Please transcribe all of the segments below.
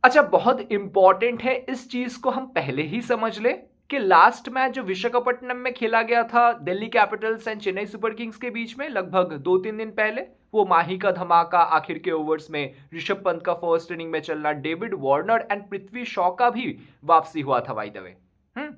अच्छा, बहुत इंपॉर्टेंट है इस चीज को हम पहले ही समझ ले कि लास्ट मैच जो विशाखापट्टनम में खेला गया था Delhi Capitals and Chennai super Kings के बीच में लगभग 2-3 दिन पहले, वो माही का धमाका, आखिर के ओवर्स में ऋषभ पंत का फर्स्ट इनिंग में चलना, David Warner and Prithvi Shaw का भी वापसी हुआ था बाय द वे।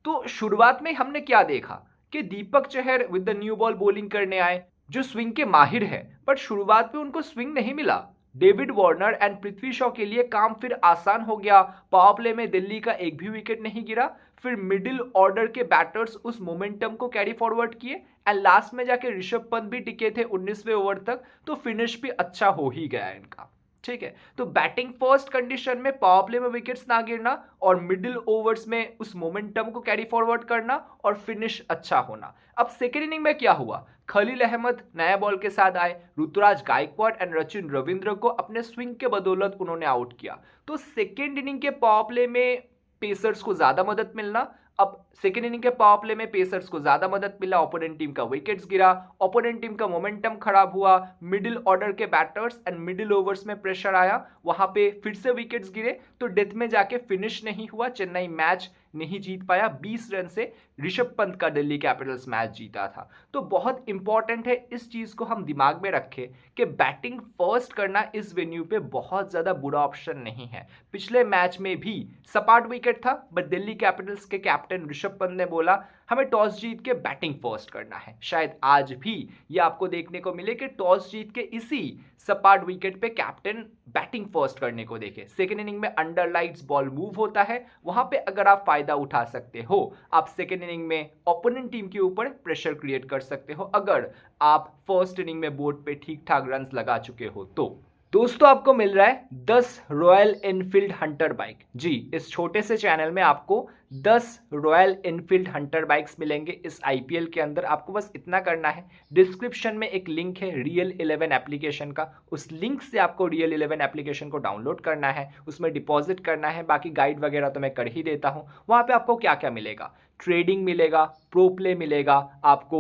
तो शुरुआत में हमने क्या देखा कि Deepak Chahar with the new ball bowling करने आए, जो स्विंग के माहिर है, बट शुरुआत में उनको स्विंग नहीं मिला। David Warner and Prithvi Shaw के लिए काम फिर आसान हो गया। पावर प्ले में दिल्ली का एक भी विकेट नहीं गिरा। फिर मिडिल ऑर्डर के बैटर्स उस मोमेंटम को कैरी फॉरवर्ड किए एंड लास्ट में जाके ऋषभ पंत भी टिके थे 19वें ओवर तक, तो फिनिश भी अच्छा हो ही गया इनका। ठीक है, तो बैटिंग फर्स्ट कंडीशन में पावर प्ले में विकेट्स ना गिरना और मिडिल ओवर्स में उस मोमेंटम को कैरी फॉरवर्ड करना और फिनिश अच्छा होना। अब सेकेंड इनिंग में क्या हुआ? खलील अहमद नया बॉल के साथ आए, ऋतुराज गायकवाड़ एंड सचिन रविंद्र को अपने स्विंग के बदौलत उन्होंने आउट किया। तो सेकेंड इनिंग के पावर प्ले में पेसर्स को ज्यादा मदद मिलना। अब सेकेंड इनिंग के पावर प्ले में पेसर्स को ज्यादा मदद मिला, ओपोनेंट टीम का विकेट्स गिरा, ओपोनेंट टीम का मोमेंटम खराब हुआ, मिडिल ऑर्डर के बैटर्स एंड मिडिल ओवर्स में प्रेशर आया, वहां पे फिर से विकेट्स गिरे, तो डेथ में जाके फिनिश नहीं हुआ, चेन्नई मैच नहीं जीत पाया। 20 रन से ऋषभ पंत का दिल्ली कैपिटल्स मैच जीता था। तो बहुत इंपॉर्टेंट है इस चीज को हम दिमाग में रखें कि बैटिंग फर्स्ट करना इस वेन्यू पे बहुत ज्यादा बुरा ऑप्शन नहीं है। पिछले मैच में भी सपाट विकेट था, बट दिल्ली कैपिटल्स के कैप्टन ऋषभ पंत ने बोला हमें टॉस जीत के बैटिंग फर्स्ट करना है। शायद आज भी ये आपको देखने को मिले कि टॉस जीत के इसी सपाट विकेट पे कैप्टन बैटिंग फर्स्ट करने को देखे। सेकेंड इनिंग में अंडर लाइट्स बॉल मूव होता है, वहां पे अगर आप फायदा उठा सकते हो, आप सेकेंड इनिंग में ओपोनेंट टीम के ऊपर प्रेशर क्रिएट कर सकते हो अगर आप फर्स्ट इनिंग में बोर्ड पे ठीक ठाक रन लगा चुके हो। तो दोस्तों, आपको मिल रहा है 10 रॉयल एनफील्ड हंटर बाइक। जी, इस छोटे से चैनल में आपको 10 रॉयल एनफील्ड हंटर बाइक्स मिलेंगे इस आईपीएल के अंदर। आपको बस इतना करना है, डिस्क्रिप्शन में एक लिंक है रियल 11 एप्लीकेशन का, उस लिंक से आपको रियल 11 एप्लीकेशन को डाउनलोड करना है, उसमें डिपॉजिट करना है। बाकी गाइड वगैरह तो मैं कर ही देता हूँ। वहाँ पे आपको क्या क्या मिलेगा? ट्रेडिंग मिलेगा, प्रो प्ले मिलेगा, आपको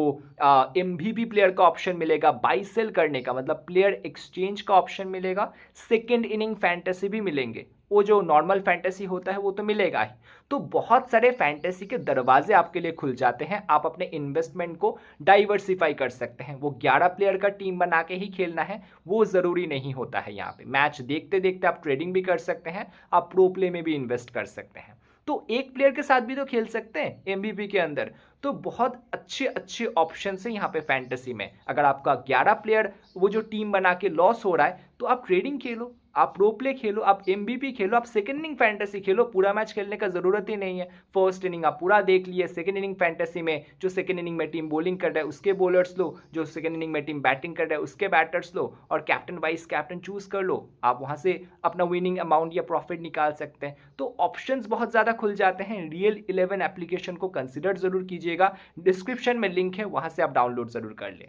एमवीपी प्लेयर का ऑप्शन मिलेगा, बाई सेल करने का मतलब प्लेयर एक्सचेंज का ऑप्शन मिलेगा, सेकेंड इनिंग फैंटेसी भी मिलेंगे। वो जो नॉर्मल फैंटेसी होता है वो तो मिलेगा ही। तो बहुत सारे फैंटेसी के दरवाजे आपके लिए खुल जाते हैं। आप अपने इन्वेस्टमेंट को डाइवर्सिफाई कर सकते हैं। वो 11 प्लेयर का टीम बना के ही खेलना है वो ज़रूरी नहीं होता है। यहाँ पे मैच देखते देखते आप ट्रेडिंग भी कर सकते हैं, आप प्रो प्ले में भी इन्वेस्ट कर सकते हैं। तो एक प्लेयर के साथ भी तो खेल सकते हैं एमवीपी के अंदर। तो बहुत अच्छे अच्छे ऑप्शन है यहाँ पे फैंटेसी में। अगर आपका 11 प्लेयर वो जो टीम बना के लॉस हो रहा है, तो आप ट्रेडिंग खेलो, आप प्रो प्ले खेलो, आप एमवीपी खेलो, आप सेकंड इनिंग फैंटेसी खेलो। पूरा मैच खेलने का जरूरत ही नहीं है। फर्स्ट इनिंग आप पूरा देख लिए, सेकंड इनिंग फैंटेसी में जो सेकंड इनिंग में टीम बॉलिंग कर रहा है उसके बॉलर्स लो, जो सेकंड इनिंग में टीम बैटिंग कर रहा है उसके बैटर्स लो, और कैप्टन वाइस कैप्टन चूज कर लो। आप वहां से अपना विनिंग अमाउंट या प्रॉफिट निकाल सकते हैं। तो ऑप्शंस बहुत ज्यादा खुल जाते हैं। रियल 11 एप्लीकेशन को कंसिडर जरूर कीजिएगा, डिस्क्रिप्शन में लिंक है, वहां से आप डाउनलोड जरूर कर लें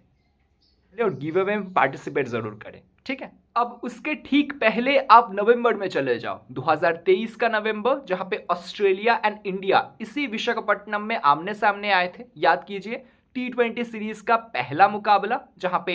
और गिव अवे में पार्टिसिपेट जरूर करें। ठीक है, अब उसके ठीक पहले आप नवंबर में चले जाओ, 2023 का नवंबर, जहां पे ऑस्ट्रेलिया एंड इंडिया इसी विशाखापट्टनम में आमने सामने आए थे। याद कीजिए, T20 सीरीज का पहला मुकाबला जहां पे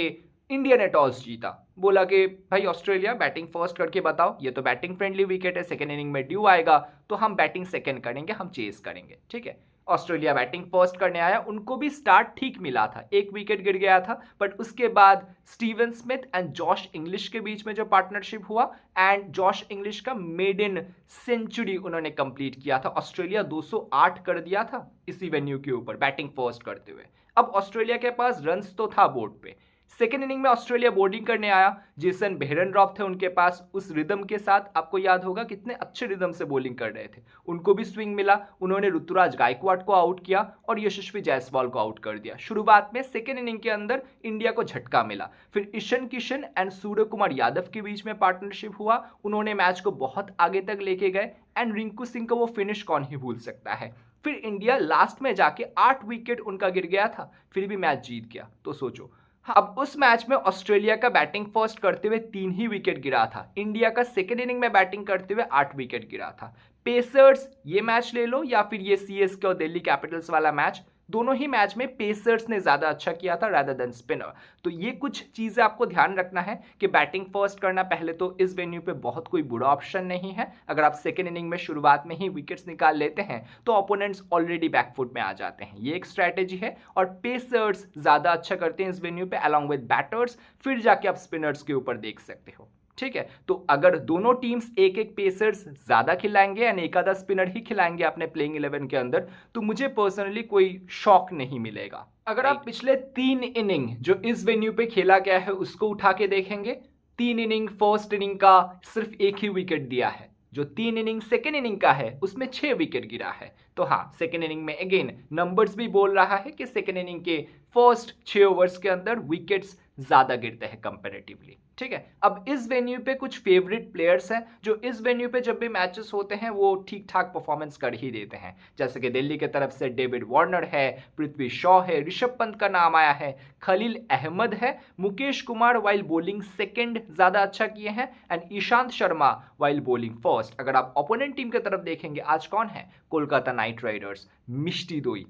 इंडिया ने टॉस जीता, बोला कि भाई ऑस्ट्रेलिया बैटिंग फर्स्ट करके बताओ, ये तो बैटिंग फ्रेंडली विकेट है, सेकेंड इनिंग में ड्यू आएगा तो हम बैटिंग सेकेंड करेंगे, हम चेस करेंगे। ठीक है, ऑस्ट्रेलिया बैटिंग फर्स्ट करने आया, उनको भी स्टार्ट ठीक मिला था, एक विकेट गिर गया था, बट उसके बाद Steven Smith and Josh Inglis के बीच में जो पार्टनरशिप हुआ एंड जॉश इंग्लिश का मेडन सेंचुरी उन्होंने कंप्लीट किया था। ऑस्ट्रेलिया 208 कर दिया था इसी वेन्यू के ऊपर बैटिंग फर्स्ट करते हुए। अब ऑस्ट्रेलिया के पास रन्स तो था बोर्ड पे। सेकेंड इनिंग में ऑस्ट्रेलिया बोर्डिंग करने आया, जेसन बेहरनरॉफ थे उनके पास, उस रिदम के साथ आपको याद होगा कितने अच्छे रिदम से बॉलिंग कर रहे थे, उनको भी स्विंग मिला, उन्होंने ऋतुराज गायकवाड़ को आउट किया और यशस्वी जायसवाल को आउट कर दिया। शुरुआत में सेकेंड इनिंग के अंदर इंडिया को झटका मिला, फिर ईशन किशन एंड सूर्य कुमार यादव के बीच में पार्टनरशिप हुआ, उन्होंने मैच को बहुत आगे तक लेके गए एंड रिंकू सिंह का वो फिनिश कौन ही भूल सकता है। फिर इंडिया लास्ट में जाके 8 विकेट उनका गिर गया था, फिर भी मैच जीत गया। तो सोचो, अब उस मैच में ऑस्ट्रेलिया का बैटिंग फर्स्ट करते हुए 3 ही विकेट गिरा था, इंडिया का सेकेंड इनिंग में बैटिंग करते हुए 8 विकेट गिरा था। पेसर्स ये मैच ले लो या फिर ये सीएसके और दिल्ली कैपिटल्स वाला मैच, दोनों ही मैच में पेसर्स ने ज्यादा अच्छा किया था रादर देन स्पिनर। तो ये कुछ चीजें आपको ध्यान रखना है कि बैटिंग फर्स्ट करना पहले तो इस वेन्यू पे बहुत कोई बुरा ऑप्शन नहीं है। अगर आप सेकेंड इनिंग में शुरुआत में ही विकेट्स निकाल लेते हैं तो ओपोनेंट्स ऑलरेडी बैकफुट में आ जाते हैं, ये एक स्ट्रैटेजी है। और पेसर्स ज्यादा अच्छा करते हैं इस वेन्यू पे अलॉन्ग विद बैटर्स, फिर जाके आप स्पिनर्स के ऊपर देख सकते हो। ठीक है, तो अगर दोनों टीम्स एक एक पेसर्स ज्यादा खिलाएंगे यानी एक आधा स्पिनर ही खिलाएंगे अपने प्लेइंग 11 के अंदर, तो मुझे पर्सनली कोई शॉक नहीं मिलेगा। अगर आप पिछले 3 इनिंग जो इस वेन्यू पे खेला गया है उसको उठा के देखेंगे, 3 इनिंग फर्स्ट इनिंग का सिर्फ एक ही विकेट दिया है, जो 3 इनिंग सेकेंड इनिंग का है उसमें 6 विकेट गिरा है। तो हाँ, सेकेंड इनिंग में अगेन नंबर्स भी बोल रहा है कि सेकेंड इनिंग के फर्स्ट 6 ओवर्स के अंदर विकेट्स ज्यादा गिरते हैं कंपैरेटिवली। ठीक है, अब इस वेन्यू पे कुछ फेवरेट प्लेयर्स हैं जो इस वेन्यू पे जब भी मैचेस होते हैं वो ठीक ठाक परफॉर्मेंस कर ही देते हैं। जैसे कि दिल्ली की तरफ से डेविड वार्नर है, पृथ्वी शॉ है, ऋषभ पंत का नाम आया है, खलील अहमद है, Mukesh Kumar while bowling second ज्यादा अच्छा किए हैं, and Ishant Sharma while bowling first. अगर आप ओपोनेंट टीम की तरफ देखेंगे, आज कौन है? कोलकाता नाइट राइडर्स, मिष्टी दोई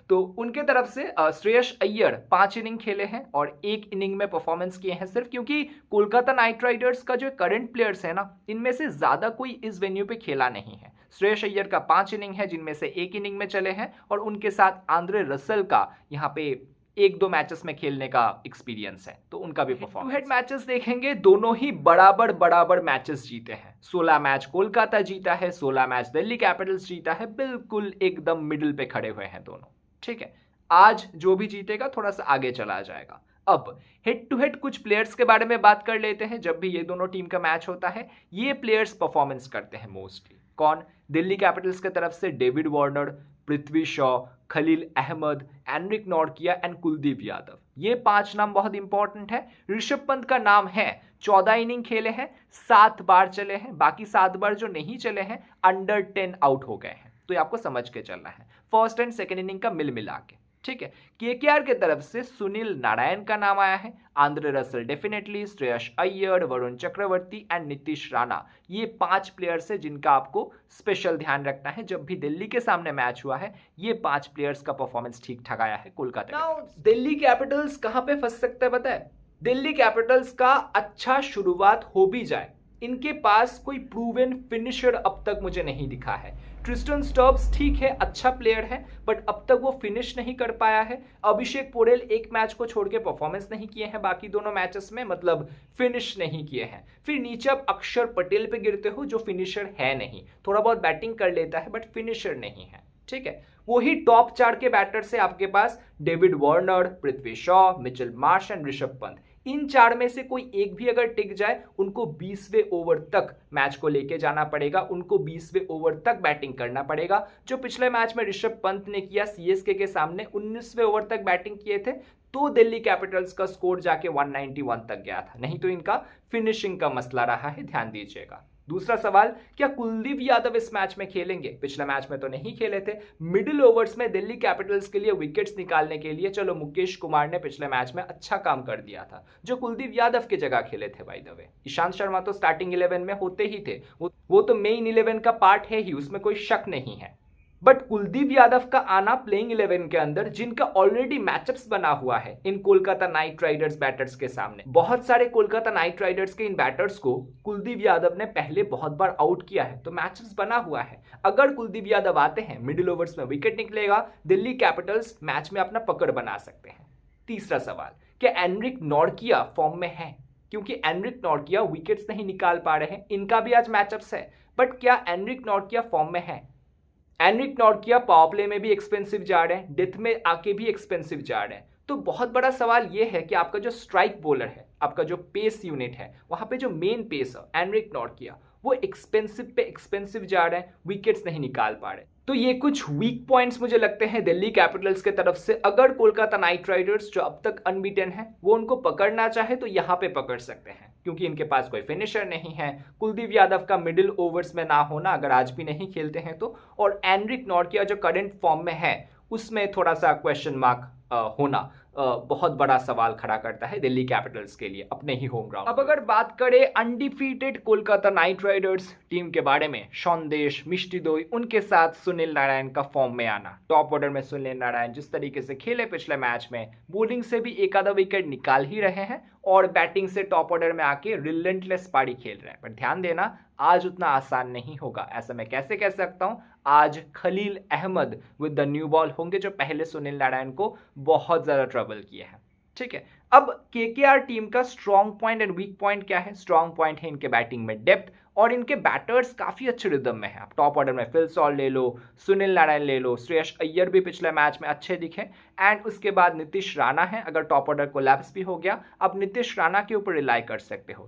तो उनके तरफ से श्रेयस अय्यर 5 इनिंग खेले हैं और 1 इनिंग में परफॉर्मेंस किए हैं सिर्फ, क्योंकि कोलकाता नाइट राइडर्स का जो करंट प्लेयर्स है ना, इनमें से ज्यादा कोई इस वेन्यू पे खेला नहीं है। श्रेयस अय्यर का 5 इनिंग है जिनमें से 1 इनिंग में चले हैं, और उनके साथ आंद्रे रसल का यहाँ पे 1-2 मैचेस में खेलने का एक्सपीरियंस है, तो उनका भी परफॉर्मेंस। हेड मैचेस देखेंगे, दोनों ही बराबर मैचेस जीते हैं। 16 मैच कोलकाता जीता है, 16 मैच दिल्ली कैपिटल्स जीता है, बिल्कुल एकदम मिडिल पे खड़े हुए हैं दोनों। ठीक है, आज जो भी जीतेगा थोड़ा सा आगे चला जाएगा। अब हेड टू हेड कुछ प्लेयर्स के बारे में बात कर लेते हैं। जब भी ये दोनों टीम का मैच होता है, ये प्लेयर्स परफॉर्मेंस करते हैं मोस्टली। कौन? दिल्ली कैपिटल्स की तरफ से David Warner, Prithvi Shaw, Khaleel Ahmed, Anrich Nortje and Kuldeep Yadav, ये 5 नाम बहुत इंपॉर्टेंट है। ऋषभ पंत का नाम है, 14 इनिंग खेले हैं, 7 बार चले हैं, बाकी 7 बार जो नहीं चले हैं अंडर 10 आउट हो गए हैं, तो ये आपको समझ के चलना है फर्स्ट एंड सेकेंड इनिंग का मिल मिला के। ठीक है, केकेआर की तरफ से सुनील नारायण का नाम आया है, Andre Russell definitely, Shreyas Iyer, Varun Chakravarthy and Nitish Rana, ये 5 प्लेयर्स है जिनका आपको स्पेशल ध्यान रखना है। जब भी दिल्ली के सामने मैच हुआ है, ये 5 प्लेयर्स का परफॉर्मेंस ठीक ठाक आया है कोलकाता। दिल्ली कैपिटल्स कहां पे फंस सकता है पता है? दिल्ली कैपिटल्स का अच्छा शुरुआत हो भी जाए, इनके पास कोई प्रूवन फिनिशर अब तक मुझे नहीं दिखा है। ट्रिस्टन स्टर्ब्स ठीक है, अच्छा प्लेयर है, बट अब तक वो फिनिश नहीं कर पाया है। अभिषेक पोरेल एक मैच को छोड़ के परफॉर्मेंस नहीं किए हैं, बाकी दोनों मैचेस में मतलब फिनिश नहीं किए हैं। फिर नीचे आप अक्षर पटेल पे गिरते हो जो फिनिशर है नहीं, थोड़ा बहुत बैटिंग कर लेता है बट फिनिशर नहीं है। ठीक है, वही टॉप 4 के बैटर से आपके पास David Warner, Prithvi Shaw, Mitchell Marsh and Rishabh Pant, इन 4 में से कोई एक भी अगर टिक जाए, उनको 20वें ओवर तक मैच को लेके जाना पड़ेगा, उनको 20वें ओवर तक बैटिंग करना पड़ेगा। जो पिछले मैच में ऋषभ पंत ने किया सीएसके के सामने, 19वें ओवर तक बैटिंग किए थे, तो दिल्ली कैपिटल्स का स्कोर जाके 191 तक गया था। नहीं तो इनका फिनिशिंग का मसला रहा है, ध्यान दीजिएगा। दूसरा सवाल, क्या कुलदीप यादव इस मैच में खेलेंगे? पिछले मैच में तो नहीं खेले थे। मिडिल ओवर्स में दिल्ली कैपिटल्स के लिए विकेट्स निकालने के लिए चलो मुकेश कुमार ने पिछले मैच में अच्छा काम कर दिया था, जो कुलदीप यादव की जगह खेले थे। By the way, Ishant Sharma तो स्टार्टिंग 11 में होते ही थे, वो तो मेन 11 का पार्ट है ही, उसमें कोई शक नहीं है। बट कुलदीप यादव का आना प्लेइंग 11 के अंदर, जिनका ऑलरेडी मैचअप्स बना हुआ है इन कोलकाता नाइट राइडर्स बैटर्स के सामने, बहुत सारे कोलकाता नाइट राइडर्स के इन बैटर्स को कुलदीप यादव ने पहले बहुत बार आउट किया है, तो मैचअप्स बना हुआ है। अगर कुलदीप यादव आते हैं, मिडिल ओवर्स में विकेट निकलेगा, दिल्ली कैपिटल्स मैच में अपना पकड़ बना सकते हैं। तीसरा सवाल, क्या एनरिक नॉर्किया फॉर्म में है? क्योंकि एनरिक नॉर्किया विकेट्स नहीं निकाल पा रहे हैं, इनका भी आज मैचअप्स है, बट क्या एनरिक नॉर्किया फॉर्म में है? एनरिक नॉर्किया पावर प्ले में भी एक्सपेंसिव जा रहे हैं, डेथ में आके भी एक्सपेंसिव जा रहे हैं। तो बहुत बड़ा सवाल यह है कि आपका जो स्ट्राइक बॉलर है, आपका जो पेस यूनिट है, वहां पे जो मेन पेस है एनरिक नॉर्किया, वो एक्सपेंसिव पे एक्सपेंसिव जा रहे हैं, विकेट्स नहीं निकाल पा रहे। तो ये कुछ वीक पॉइंट्स मुझे लगते हैं दिल्ली कैपिटल्स के तरफ से। अगर कोलकाता नाइट राइडर्स जो अब तक अनबीटन है, वो उनको पकड़ना चाहे तो यहाँ पे पकड़ सकते हैं, क्योंकि इनके पास कोई फिनिशर नहीं है। कुलदीप यादव का मिडिल ओवर्स में ना होना, अगर आज भी नहीं खेलते हैं तो, और एनरिक नॉर्किया जो करंट फॉर्म में है उसमें थोड़ा सा क्वेश्चन मार्क होना, बहुत बड़ा सवाल खड़ा करता है दिल्ली कैपिटल्स के लिए अपने ही होम ग्राउंड। अब अगर बात करें undefeated Kolkata night Riders team के बारे में, सौंदेश, मिष्टी दोई, उनके साथ सुनील नारायण का फॉर्म में आना। टॉप ऑर्डर में सुनील नारायण जिस तरीके से खेले पिछले मैच में, बॉलिंग से भी एक आधा विकेट निकाल ही रहे हैं और बैटिंग से टॉप ऑर्डर में आके रिलेंटलेस पारी खेल रहे हैं। पर ध्यान देना, आज उतना आसान नहीं होगा। ऐसा मैं कैसे कह सकता हूं? आज Khaleel Ahmed with the new ball होंगे जो पहले सुनील नारायण को बहुत ज्यादा ट्रबल किए हैं। ठीक है, अब केकेआर टीम का strong point and weak point क्या है? स्ट्रॉन्ग पॉइंट है इनके बैटिंग में डेप्थ और इनके बैटर्स काफी अच्छे रिदम में है। आप टॉप ऑर्डर में फिल सॉल्ट ले लो, सुनील नारायण ले लो, श्रेयस अय्यर भी पिछले मैच में अच्छे दिखे, एंड उसके बाद नीतीश राणा है। अगर टॉप ऑर्डर कोलैप्स भी हो गया, आप नीतीश राणा के ऊपर रिलाई कर सकते हो।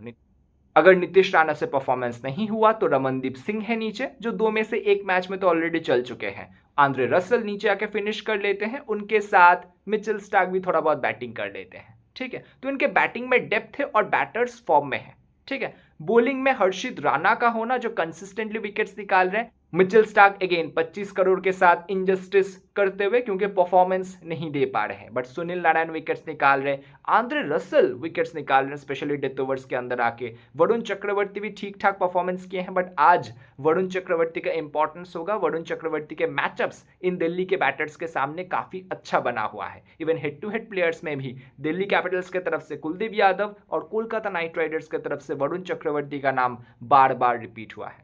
अगर नीतीश राणा से परफॉर्मेंस नहीं हुआ तो रमनदीप सिंह है नीचे, जो 2 में से 1 मैच में तो ऑलरेडी चल चुके हैं। आंद्रे रसल नीचे आके फिनिश कर लेते हैं, उनके साथ मिचेल स्टार्क भी थोड़ा बहुत बैटिंग कर लेते हैं। ठीक है, तो इनके बैटिंग में डेप्थ है और बैटर्स फॉर्म में है। ठीक है, बॉलिंग में हर्षित राणा का होना जो कंसिस्टेंटली विकेट्स निकाल रहे हैं। मिचेल स्टार्क अगेन 25 करोड़ के साथ इनजस्टिस करते हुए क्योंकि परफॉर्मेंस नहीं दे पा रहे हैं, बट सुनील नारायण विकेट्स निकाल रहे हैं, आंद्रे रसल विकेट्स निकाल रहे हैं, स्पेशली डेथ ओवर्स के अंदर आके। वरुण चक्रवर्ती भी ठीक ठाक परफॉर्मेंस किए हैं, बट आज वरुण चक्रवर्ती का इंपॉर्टेंस होगा। वरुण चक्रवर्ती के मैचअप्स इन दिल्ली के बैटर्स के सामने काफी अच्छा बना हुआ है। Even head to head players में भी दिल्ली कैपिटल्स की तरफ से कुलदीप यादव और कोलकाता नाइट राइडर्स की तरफ से वरुण चक्रवर्ती का नाम बार बार रिपीट हुआ है।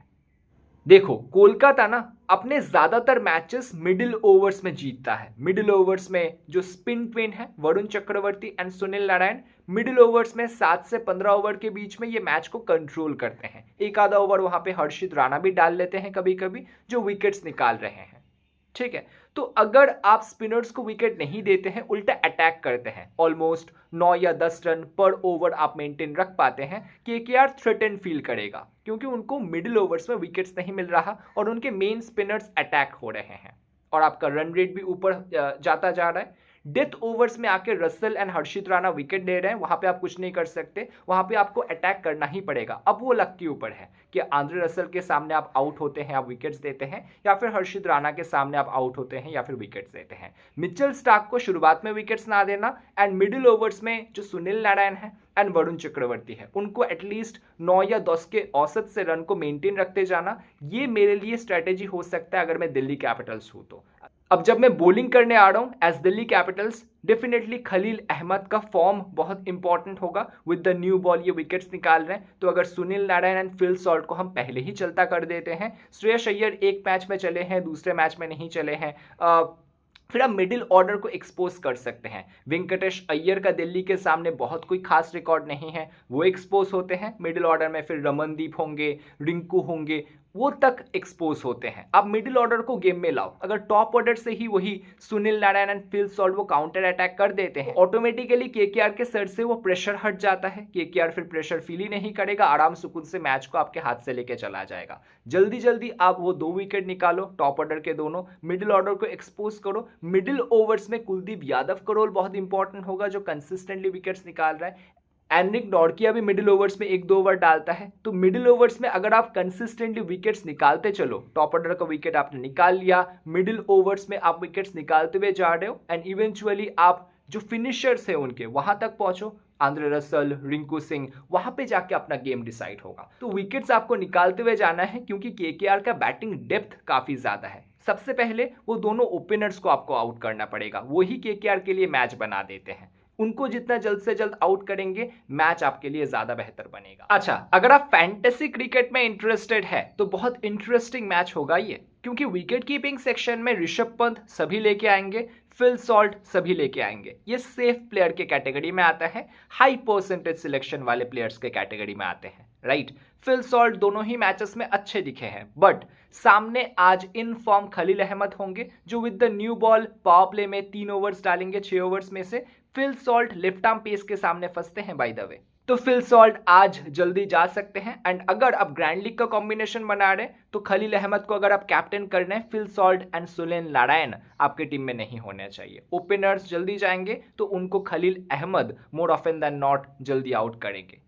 देखो, कोलकाता ना अपने ज्यादातर मैचेस मिडिल ओवर्स में जीतता है। मिडिल ओवर्स में जो स्पिन ट्विन है Varun Chakravarthy and Sunil Narine, middle overs में 7 से 15 ओवर के बीच में ये मैच को कंट्रोल करते हैं। एक आधा ओवर वहां पे हर्षित राणा भी डाल लेते हैं कभी कभी, जो विकेट्स निकाल रहे हैं। ठीक है, तो अगर आप स्पिनर्स को विकेट नहीं देते हैं, उल्टा अटैक करते हैं, ऑलमोस्ट 9 या 10 रन पर ओवर आप मेंटेन रख पाते हैं, केकेआर थ्रेटन फील करेगा क्योंकि उनको मिडिल ओवर्स में विकेट्स नहीं मिल रहा और उनके मेन स्पिनर्स अटैक हो रहे हैं और आपका रन रेट भी ऊपर जाता जा रहा है। डेथ ओवर्स में आके Russell and Harshit Rana wicket ले रहे हैं, वहां पे आप कुछ नहीं कर सकते, वहां पे आपको अटैक करना ही पड़ेगा। अब वो लक के ऊपर है कि आंद्रे रसल के सामने आप आउट होते हैं, आप विकेट्स देते हैं, या फिर हर्षित राणा के सामने आप आउट होते हैं या फिर विकेट्स देते हैं। मिचेल स्टार्क को शुरुआत में विकेट्स ना देना एंड मिडिल ओवर्स में जो सुनील नारायण है एंड वरुण चक्रवर्ती है उनको एटलीस्ट 9 या 10 के औसत से रन को मेंटेन रखते जाना, ये मेरे लिए स्ट्रेटेजी हो सकता है अगर मैं दिल्ली कैपिटल्स हूं तो। अब जब मैं बॉलिंग करने आ रहा हूं as Delhi Capitals, definitely Khaleel Ahmed का फॉर्म बहुत इंपॉर्टेंट होगा। विद द न्यू बॉल ये विकेट्स निकाल रहे हैं, तो अगर Sunil Narine and Phil Salt को हम पहले ही चलता कर देते हैं, श्रेयस अय्यर एक मैच में चले हैं, दूसरे मैच में नहीं चले हैं, फिर आप मिडिल ऑर्डर को एक्सपोज कर सकते हैं। वेंकटेश अय्यर का दिल्ली के सामने बहुत कोई खास रिकॉर्ड नहीं है, वो एक्सपोज होते हैं मिडिल ऑर्डर में। फिर रमनदीप होंगे, रिंकू होंगे, वो तक एक्सपोज होते हैं। आप मिडिल ऑर्डर को गेम में लाओ, अगर टॉप ऑर्डर से ही वही Sunil Narine and Phil salt वो काउंटर अटैक कर देते हैं, ऑटोमेटिकली केकेआर के सर से वो प्रेशर हट जाता है। केकेआर फिर प्रेशर फील ही नहीं करेगा, आराम सुकून से मैच को आपके हाथ से लेके चला जाएगा। जल्दी जल्दी आप वो 2 विकेट निकालो, टॉप ऑर्डर के दोनों, मिडिल ऑर्डर को एक्सपोज करो। मिडिल ओवर्स में कुलदीप यादव का रोल बहुत इंपॉर्टेंट होगा जो कंसिस्टेंटली विकेट्स निकाल रहा है। एनरिक नॉर्किया भी मिडिल ओवर्स में 1-2 ओवर डालता है, तो मिडिल ओवर्स में अगर आप कंसिस्टेंटली विकेट्स निकालते चलो, टॉप ऑर्डर का विकेट आपने निकाल लिया, मिडिल ओवर्स में आप विकेट्स निकालते हुए जा रहे हो एंड इवेंचुअली आप जो फिनिशर्स है उनके वहां तक पहुंचो, आंद्रे रसल, रिंकू सिंह, वहां पे जाके अपना गेम डिसाइड होगा। तो विकेट्स आपको निकालते हुए जाना है क्योंकि केकेआर का बैटिंग डेप्थ काफी ज्यादा है। सबसे पहले वो दोनों ओपनर्स को आपको आउट करना पड़ेगा, वही केकेआर के लिए मैच बना देते हैं। उनको जितना जल्द से जल्द आउट करेंगे, मैच आपके लिए ज्यादा बेहतर बनेगा। अच्छा, अगर आप फैंटेसी क्रिकेट में इंटरेस्टेड है तो बहुत इंटरेस्टिंग मैच होगा ये, क्योंकि विकेट कीपिंग सेक्शन में ऋषभ पंत सभी लेके आएंगे, फिल सॉल्ट सभी लेके आएंगे। ये सेफ प्लेयर के कैटेगरी में आता है, हाई परसेंटेज सिलेक्शन वाले प्लेयर्स के कैटेगरी में आते हैं, राइट। फिल सॉल्ट दोनों ही मैचेस में अच्छे दिखे हैं, बट सामने आज इन फॉर्म खलील अहमद होंगे जो with the new ball power play में 3 ओवर्स डालेंगे 6 ओवर्स में से। Phil Salt left arm pace के सामने फंसते हैं बाय द वे, तो फिल सॉल्ट आज जल्दी जा सकते हैं। एंड अगर आप ग्रैंड लीग का कॉम्बिनेशन बना रहे तो खलील अहमद को अगर आप कैप्टन करना है, Phil Salt and Sunil Narayan आपके टीम में नहीं होने चाहिए। ओपनर्स जल्दी जाएंगे तो उनको Khaleel Ahmed more often than not जल्दी आउट करेंगे।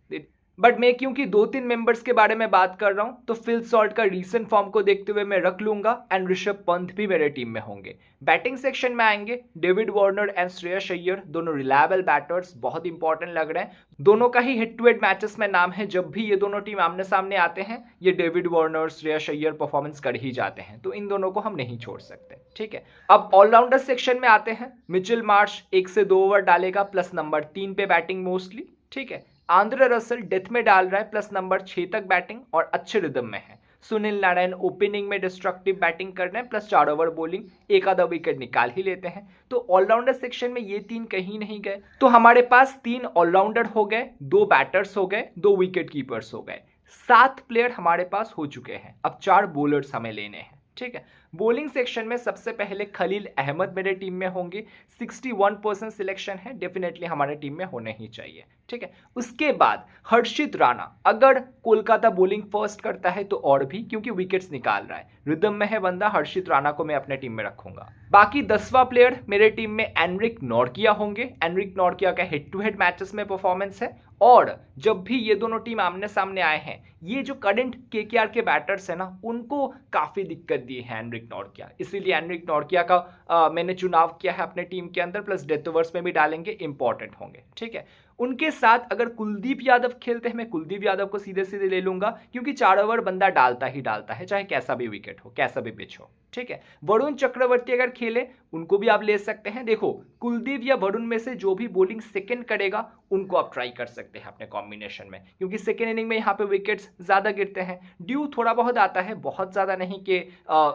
बट मैं क्योंकि 2-3 मेंबर्स के बारे में बात कर रहा हूं तो फिल सॉल्ट का रीसेंट फॉर्म को देखते हुए मैं रख लूंगा एंड ऋषभ पंत भी मेरे टीम में होंगे। बैटिंग सेक्शन में आएंगे David Warner and Shreyas Iyer, दोनों रिलायबल बैटर्स, बहुत इंपॉर्टेंट लग रहे हैं। दोनों का ही हेड टू हेड मैचेस में नाम है, जब भी ये दोनों टीम आमने सामने आते हैं ये David Warner Shreyas Iyer performance कर ही जाते हैं, तो इन दोनों को हम नहीं छोड़ सकते। ठीक है, अब ऑलराउंडर सेक्शन में आते हैं। मिचेल मार्श 1 से 2 ओवर डालेगा, प्लस नंबर 3 पे बैटिंग मोस्टली। ठीक है, आंद्रे रसल डेथ में डाल रहा है, प्लस नंबर 6 तक बैटिंग और अच्छे रिदम में है। सुनील नारायण ओपनिंग में डिस्ट्रक्टिव बैटिंग कर रहे हैं, प्लस 4 ओवर बॉलिंग, एक आधा विकेट निकाल ही लेते हैं। तो ऑलराउंडर सेक्शन में ये 3 कहीं नहीं गए, तो हमारे पास 3 ऑलराउंडर हो गए, 2 बैटर्स हो गए, 2 विकेट कीपर्स हो गए, 7 प्लेयर हमारे पास हो चुके हैं। अब 4 बॉलर्स हमें लेने हैं। ठीक है, बॉलिंग सेक्शन में सबसे पहले खलील अहमद मेरे टीम में होंगे, 61% सिलेक्शन है, डेफिनेटली हमारे टीम में होने ही चाहिए। ठीक है, उसके बाद हर्षित राणा, अगर कोलकाता बॉलिंग फर्स्ट करता है तो और भी, क्योंकि विकेट्स निकाल रहा है, रिदम में है बंदा, हर्षित राणा को मैं अपने टीम में रखूंगा। बाकी 10वां प्लेयर मेरे टीम में एनरिक नॉर्किया होंगे। एनरिक नॉर्किया का हेड टू हेड मैचेस में परफॉर्मेंस है, और जब भी ये दोनों टीम आमने सामने आए हैं, ये जो करंट केकेआर के बैटर्स है ना, उनको काफी दिक्कत दी है एनरिक नॉर्किया, इसीलिए एनरिक नॉर्किया का मैंने चुनाव किया है अपने टीम के अंदर, प्लस डेथ ओवर्स में भी डालेंगे, इंपॉर्टेंट होंगे। ठीक है, उनके साथ अगर कुलदीप यादव खेलते हैं, मैं कुलदीप यादव को सीधे सीधे ले लूंगा, क्योंकि 4 ओवर बंदा डालता ही डालता है, चाहे कैसा भी विकेट हो, कैसा भी पिच हो। ठीक है, वरुण चक्रवर्ती अगर खेले उनको भी आप ले सकते हैं। देखो, कुलदीप या वरुण में से जो भी बॉलिंग सेकंड करेगा उनको आप ट्राई कर सकते हैं अपने कॉम्बिनेशन में, क्योंकि सेकंड इनिंग में यहाँ पे विकेट्स ज्यादा गिरते हैं, ड्यू थोड़ा बहुत आता है, बहुत ज्यादा नहीं कि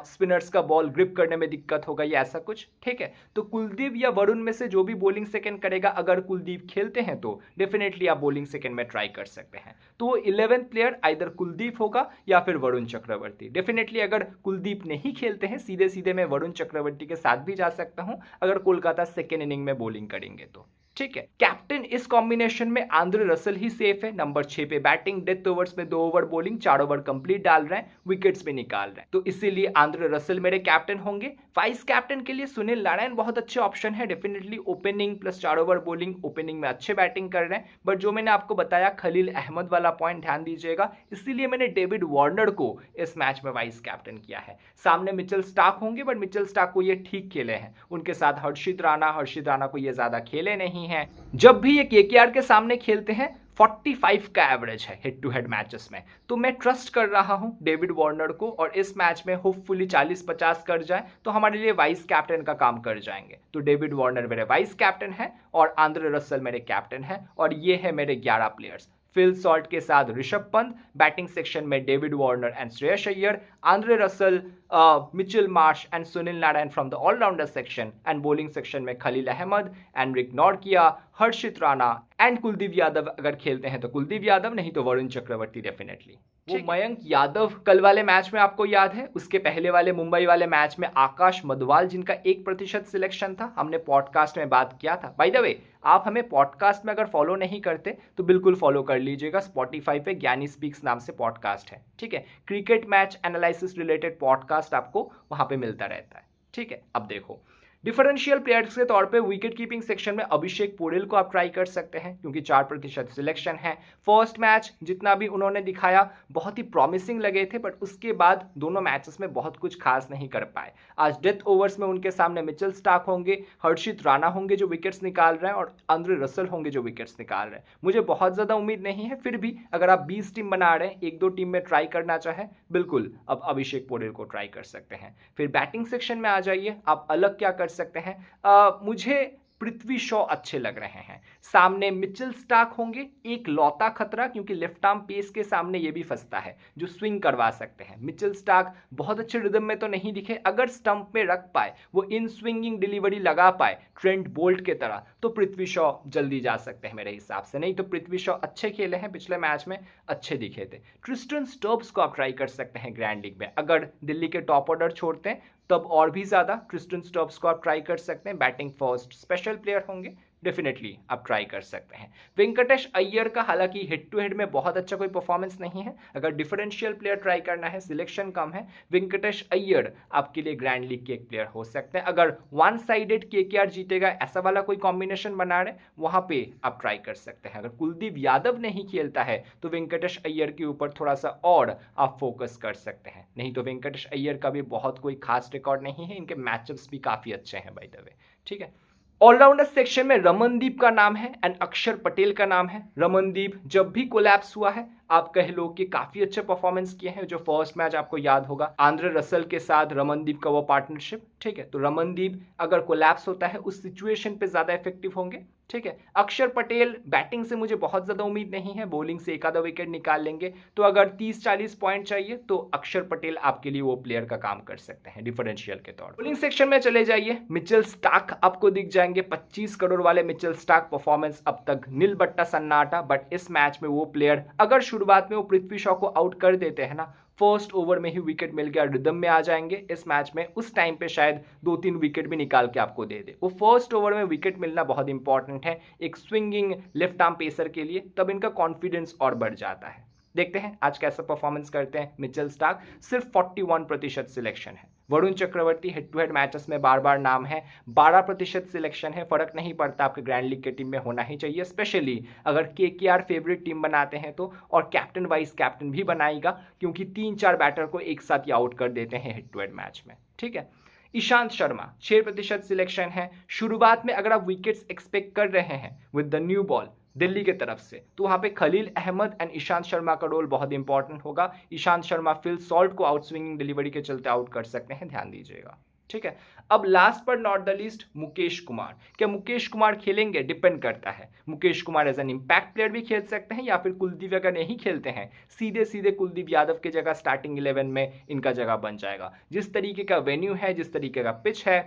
स्पिनर्स का बॉल ग्रिप करने में दिक्कत होगा या ऐसा कुछ। ठीक है, तो कुलदीप या वरुण में से जो भी बॉलिंग सेकंड करेगा, अगर कुलदीप खेलते हैं तो डेफिनेटली आप बॉलिंग सेकंड में ट्राई कर सकते हैं। तो 11th प्लेयर आइदर कुलदीप होगा या फिर वरुण चक्रवर्ती। डेफिनेटली अगर कुलदीप नहीं खेलते हैं, सीधे सीधे मैं वरुण चक्रवर्ती के साथ भी जा सकता हूं, अगर कोलकाता सेकेंड इनिंग में बॉलिंग करेंगे तो। ठीक है, कैप्टन इस कॉम्बिनेशन में आंद्रे रसल ही सेफ है, नंबर 6 पे बैटिंग, डेथ ओवर्स में 2 ओवर बॉलिंग, 4 ओवर कंप्लीट डाल रहे हैं, विकेट्स भी निकाल रहे हैं, तो इसीलिए आंद्रे रसल मेरे कैप्टन होंगे। वाइस कैप्टन के लिए सुनील नारायण बहुत अच्छे ऑप्शन है, definitely opening plus 4 over bowling, opening में अच्छे बैटिंग कर रहे हैं, बट जो मैंने आपको बताया खलील अहमद वाला पॉइंट ध्यान दीजिएगा, इसीलिए मैंने डेविड वार्नर को इस मैच में वाइस कैप्टन किया है। सामने मिचेल स्टार्क होंगे, बट मिचेल स्टार्क को ये ठीक खेले हैं, उनके साथ हर्षित राणा को ये ज्यादा खेले नहीं है। जब भी ये केकेआर के सामने खेलते हैं 45 का एवरेज है हेड टू हेड मैचेस में, तो मैं ट्रस्ट कर रहा हूं डेविड वार्नर को, और इस मैच में होपफुली 40-50 कर जाए तो हमारे लिए वाइस कैप्टन का काम कर जाएंगे। तो डेविड वार्नर मेरे वाइस कैप्टन है और आंद्रे रसल मेरे कैप्टन है, और ये है मेरे 11 प्लेयर्स। फिल सॉल्ट के साथ ऋषभ पंत, बैटिंग सेक्शन में David Warner and Shreyas Iyer, Andre Russell, Mitchell Marsh and Sunil Narine from the all rounder section, and bowling section में Khaleel Ahmed, Anrich Nortje, Harshit Rana and Kuldeep Yadav, अगर खेलते हैं तो कुलदीप यादव, नहीं तो वरुण चक्रवर्ती डेफिनेटली। वो मयंक यादव कल वाले मैच में आपको याद है, उसके पहले वाले मुंबई वाले मैच में आकाश मधवाल जिनका 1% सिलेक्शन था, हमने पॉडकास्ट में बात किया था। बाय द वे, आप हमें पॉडकास्ट में अगर फॉलो नहीं करते तो बिल्कुल फॉलो कर लीजिएगा, स्पॉटिफाई पे ज्ञानी स्पीक्स नाम से पॉडकास्ट है। ठीक है, cricket match analysis related podcast आपको वहां पे मिलता रहता है। ठीक है, अब देखो डिफरेंशियल प्लेयर्स के तौर पे विकेट कीपिंग सेक्शन में अभिषेक पोरेल को आप ट्राई कर सकते हैं, क्योंकि 4% सिलेक्शन है। फर्स्ट मैच जितना भी उन्होंने दिखाया बहुत ही प्रॉमिसिंग लगे थे, बट उसके बाद दोनों मैचेस में बहुत कुछ खास नहीं कर पाए। आज डेथ ओवर्स में उनके सामने मिचेल स्टार्क होंगे, हर्षित राणा होंगे जो विकेट्स निकाल रहे हैं, और आंद्रे रसल होंगे जो विकेट्स निकाल रहे हैं। मुझे बहुत ज़्यादा उम्मीद नहीं है, फिर भी अगर आप 20 टीम बना रहे हैं, 1-2 टीम में ट्राई करना चाहे, बिल्कुल अब अभिषेक पोरेल को ट्राई कर सकते हैं। फिर बैटिंग सेक्शन में आ जाइए, आप अलग क्या कर सकते हैं। मुझे पृथ्वी शॉ अच्छे लग रहे हैं, सामने मिचेल स्टार्क होंगे, एक लौता खतरा, क्योंकि लेफ्ट आर्म पेस के सामने ये भी फंसता है जो स्विंग करवा सकते हैं। मिचेल स्टार्क बहुत अच्छे रिदम में तो नहीं दिखे, अगर स्टंप में रख पाए, वो इन स्विंगिंग डिलीवरी लगा पाए ट्रेंट बोल्ट के तरह, तो पृथ्वी शॉ जल्दी जा सकते हैं मेरे हिसाब से। नहीं तो पृथ्वी शॉ अच्छे खेले हैं, पिछले मैच में अच्छे दिखे थे। ट्रिस्टन स्टोब्स को आप ट्राई कर सकते हैं ग्रैंड लीग में, अगर दिल्ली के टॉप ऑर्डर छोड़ते हैं तब और भी ज्यादा ट्रिस्टन स्टोब्स को आप ट्राई कर सकते हैं, बैटिंग फर्स्ट स्पेशल प्लेयर होंगे। डेफिनेटली आप ट्राई कर सकते हैं। वेंकटेश अय्यर का हालांकि हेड टू हेड में बहुत अच्छा कोई परफॉर्मेंस नहीं है, अगर डिफरेंशियल प्लेयर ट्राई करना है, सिलेक्शन कम है, वेंकटेश अय्यर आपके लिए ग्रैंड लीग के एक प्लेयर हो सकते हैं। अगर वन साइडेड केकेआर जीतेगा ऐसा वाला कोई कॉम्बिनेशन बना रहे, वहां पे आप ट्राई कर सकते हैं। अगर कुलदीप यादव नहीं खेलता है तो वेंकटेश अय्यर के ऊपर थोड़ा सा और आप फोकस कर सकते हैं। नहीं तो वेंकटेश अय्यर का भी बहुत कोई खास रिकॉर्ड नहीं है, इनके मैचअप्स भी काफी अच्छे हैं बाय द वे। ठीक है, ऑलराउंडर सेक्शन में रमनदीप का नाम है एंड अक्षर पटेल का नाम है। रमनदीप जब भी कोलैप्स हुआ है आप कह लो कि काफी अच्छे परफॉर्मेंस किए हैं। जो फर्स्ट मैच आपको याद होगा आंद्रे रसल के साथ रमनदीप का वो पार्टनरशिप, ठीक है, तो रमनदीप अगर कोलैप्स होता है उस सिचुएशन पे ज्यादा इफेक्टिव होंगे। ठीक है, अक्षर पटेल बैटिंग से मुझे बहुत ज्यादा उम्मीद नहीं है, बॉलिंग से एक आधा विकेट निकाल लेंगे, तो अगर 30-40 पॉइंट चाहिए तो अक्षर पटेल आपके लिए वो प्लेयर का काम कर सकते हैं डिफरेंशियल के तौर पर। बॉलिंग सेक्शन में चले जाइए, मिचेल स्टार्क आपको दिख जाएंगे। 25 करोड़ वाले मिचेल स्टार्क परफॉर्मेंस अब तक नील बट्टा सन्नाटा, बट इस मैच में वो प्लेयर अगर शुरुआत में वो पृथ्वी शॉ को आउट कर देते हैं ना, फर्स्ट ओवर में ही विकेट मिल गया, रिदम में आ जाएंगे इस मैच में, उस टाइम पे शायद 2-3 विकेट भी निकाल के आपको दे दे। वो फर्स्ट ओवर में विकेट मिलना बहुत इंपॉर्टेंट है एक स्विंगिंग लेफ्ट आर्म पेसर के लिए, तब इनका कॉन्फिडेंस और बढ़ जाता है। देखते हैं आज कैसा परफॉर्मेंस करते हैं मिचेल स्टार्क। सिर्फ 41% सिलेक्शन है। वरुण चक्रवर्ती हेड टू हेड मैचेस में बार बार नाम है, 12% सिलेक्शन है। फर्क नहीं पड़ता, आपके ग्रैंड लीग के टीम में होना ही चाहिए, स्पेशली अगर केकेआर फेवरेट टीम बनाते हैं तो, और कैप्टन वाइस कैप्टन भी बनाएगा क्योंकि 3-4 बैटर को एक साथ ही आउट कर देते हैं हेड टू हेड मैच में। ठीक है, ईशांत शर्मा 6% सिलेक्शन है। शुरुआत में अगर आप विकेट्स एक्सपेक्ट कर रहे हैं with the new ball Delhi के तरफ से, तो वहां पे खलील अहमद एंड ईशांत शर्मा का रोल बहुत इंपॉर्टेंट होगा। ईशांत शर्मा फिल सॉल्ट को आउट स्विंगिंग डिलीवरी के चलते आउट कर सकते हैं, ध्यान दीजिएगा। ठीक है, अब लास्ट पर not the least Mukesh Kumar. क्या मुकेश कुमार खेलेंगे? डिपेंड करता है। Mukesh Kumar as an impact player भी खेल सकते हैं, या फिर कुलदीप अगर नहीं खेलते हैं सीधे सीधे कुलदीप यादव की जगह स्टार्टिंग 11 में इनका जगह बन जाएगा। जिस तरीके का वेन्यू है, जिस तरीके का पिच है,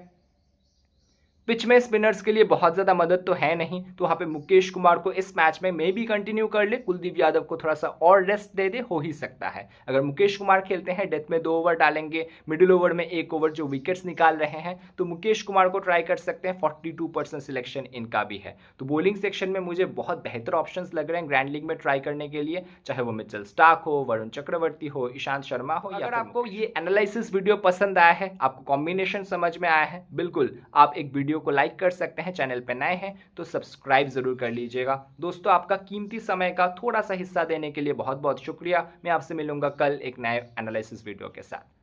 पिच में स्पिनर्स के लिए बहुत ज्यादा मदद तो है नहीं, तो वहां पे मुकेश कुमार को इस मैच में मे भी कंटिन्यू कर ले, कुलदीप यादव को थोड़ा सा और रेस्ट दे दे, हो ही सकता है। अगर मुकेश कुमार खेलते हैं, डेथ में 2 ओवर डालेंगे, मिडिल ओवर में 1 ओवर जो विकेट्स निकाल रहे हैं, तो मुकेश कुमार को ट्राई कर सकते हैं। 42% सिलेक्शन इनका भी है। तो बॉलिंग सेक्शन में मुझे बहुत बेहतर ऑप्शंस लग रहे हैं ग्रैंड लीग में ट्राई करने के लिए, चाहे वो मिचेल स्टार्क हो, वरुण चक्रवर्ती हो, ईशांत शर्मा हो। अगर आपको ये एनालिसिस वीडियो पसंद आया है, आपको कॉम्बिनेशन समझ में आया है, बिल्कुल आप एक वीडियो को लाइक कर सकते हैं। चैनल पे नए हैं तो सब्सक्राइब जरूर कर लीजिएगा। दोस्तों, आपका कीमती समय का थोड़ा सा हिस्सा देने के लिए बहुत बहुत शुक्रिया। मैं आपसे मिलूंगा कल एक नए एनालिसिस वीडियो के साथ।